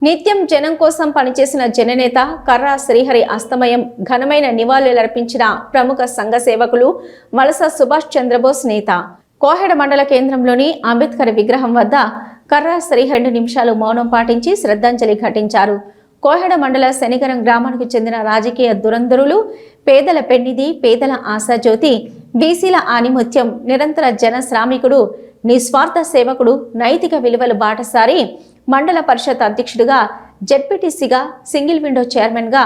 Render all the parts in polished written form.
నిత్యం జనం కోసం పనిచేసిన జననేత కర్రా శ్రీహరి అస్తమయం ఘనమైన నివాళులర్పించిన ప్రముఖ సంఘ సేవకులు వలస సుభాష్ చంద్రబోస్ నేత. కోహెడ మండల కేంద్రంలోని అంబేద్కర్ విగ్రహం వద్ద కర్రా శ్రీహరి 2 నిమిషాలు మౌనం పాటించి శ్రద్ధాంజలి ఘటించారు. కోహెడ మండల శనిగరం గ్రామానికి చెందిన రాజకీయ దురంధరులు, పేదల పెన్నిధి, పేదల ఆశాజ్యోతి, బీసీల ఆనిముత్యం, నిరంతర జన శ్రామికుడు, నిస్వార్థ సేవకుడు, నైతిక విలువల బాటసారి, మండల పరిషత్ అధ్యక్షుడిగా, జెడ్పీటీసీగా, సింగిల్ విండో చైర్మన్గా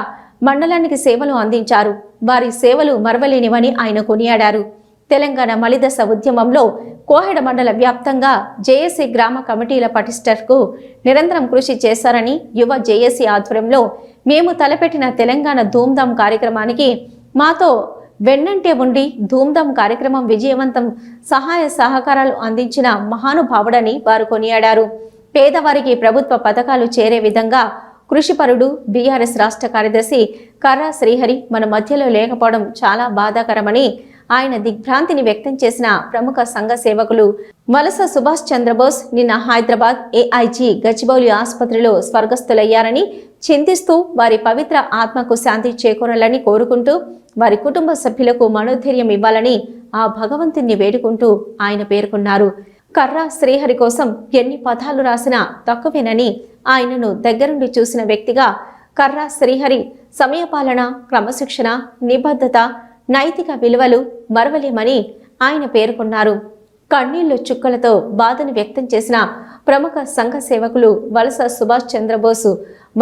మండలానికి సేవలు అందించారు. వారి సేవలు మరవలేనివని ఆయన కొనియాడారు. తెలంగాణ మలిదశ ఉద్యమంలో కోహెడ మండల వ్యాప్తంగా జేఏసీ గ్రామ కమిటీల పటిష్టకు నిరంతరం కృషి చేశారని, యువ జేఏసీ ఆధ్వర్యంలో మేము తలపెట్టిన తెలంగాణ ధూమ్ధామ్ కార్యక్రమానికి మాతో వెన్నంటే ఉండి ధూమ్ధామ్ కార్యక్రమం విజయవంతం సహాయ సహకారాలు అందించిన మహానుభావుడని వారు కొనియాడారు. పేదవారికి ప్రభుత్వ పథకాలు చేరే విధంగా కృషిపరుడు బీఆర్ఎస్ రాష్ట్ర కార్యదర్శి కర్రా శ్రీహరి మన మధ్యలో లేకపోవడం చాలా బాధాకరమని ఆయన దిగ్భ్రాంతిని వ్యక్తం చేసిన ప్రముఖ సంఘ సేవకులు వలస సుభాష్ చంద్రబోస్ నిన్న హైదరాబాద్ ఏఐజీ గచ్చిబౌలి ఆసుపత్రిలో స్వర్గస్థులయ్యారని చింతిస్తూ వారి పవిత్ర ఆత్మకు శాంతి చేకూరాలని కోరుకుంటూ వారి కుటుంబ సభ్యులకు మనోధైర్యం ఇవ్వాలని ఆ భగవంతుని వేడుకుంటూ ఆయన పేర్కొన్నారు. కర్రా శ్రీహరి కోసం ఎన్ని పదాలు రాసినా తక్కువేనని, ఆయనను దగ్గరుండి చూసిన వ్యక్తిగా కర్రా శ్రీహరి సమయపాలన, క్రమశిక్షణ, నిబద్ధత, నైతిక విలువలు మరవలేమని ఆయన పేర్కొన్నారు. కన్నీళ్లు చుక్కలతో బాధను వ్యక్తం చేసిన ప్రముఖ సంఘ సేవకులు వలస సుభాష్ చంద్రబోసు,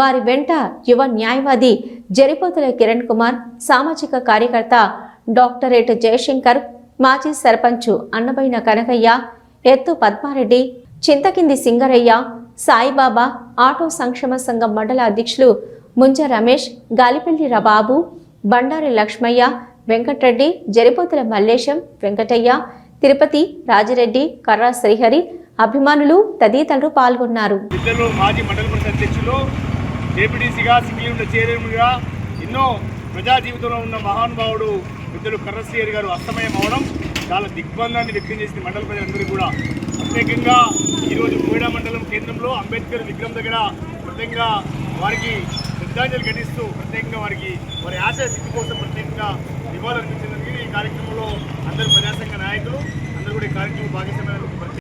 వారి వెంట యువ న్యాయవాది జరిపోతుల కిరణ్ కుమార్, సామాజిక కార్యకర్త డాక్టరేట్ జయశంకర్, మాజీ సర్పంచ్ అన్నబైన కనకయ్య, ఎత్తు పద్మారెడ్డి, చింతకింది సింగరయ్య, సాయిబాబా, ఆటో సంక్షేమ సంఘం మండల అధ్యక్షులు ముంజ రమేష్, గాలిపల్లి బాబు, బండారి లక్ష్మయ్య, వెంకటరెడ్డి, జరిపోతుల మల్లేశం, వెంకటయ్య, తిరుపతి, రాజిరెడ్డి, కర్రా శ్రీహరి అభిమానులు తదితరులు పాల్గొన్నారు. మాజీ మండల పరిషత్ అధ్యక్షులు, జేపీటీసీగా, సింగిల్ విండో చైర్మన్గా ఎన్నో ప్రజా జీవితంలో ఉన్న మహానుభావుడు పెద్దలు కర్రా శ్రీహరి గారు అస్తమయం అవడం చాలా దిగ్బంధాన్ని వ్యక్తం చేసింది మండల ప్రజలందరికీ కూడా. ప్రత్యేకంగా ఈరోజు కోహెడ మండలం కేంద్రంలో అంబేద్కర్ విగ్రహం దగ్గర ప్రత్యేకంగా వారికి శ్రద్ధాంజలి ఘటిస్తూ ప్రత్యేకంగా వారి ఆశయ స్థితి కోసం ప్రత్యేకంగా నివాళులర్పించడానికి ఈ కార్యక్రమంలో అందరూ ప్రజాసంఘ నాయకులు అందరూ కూడా ఈ కార్యక్రమం భాగస్వామ్యాలు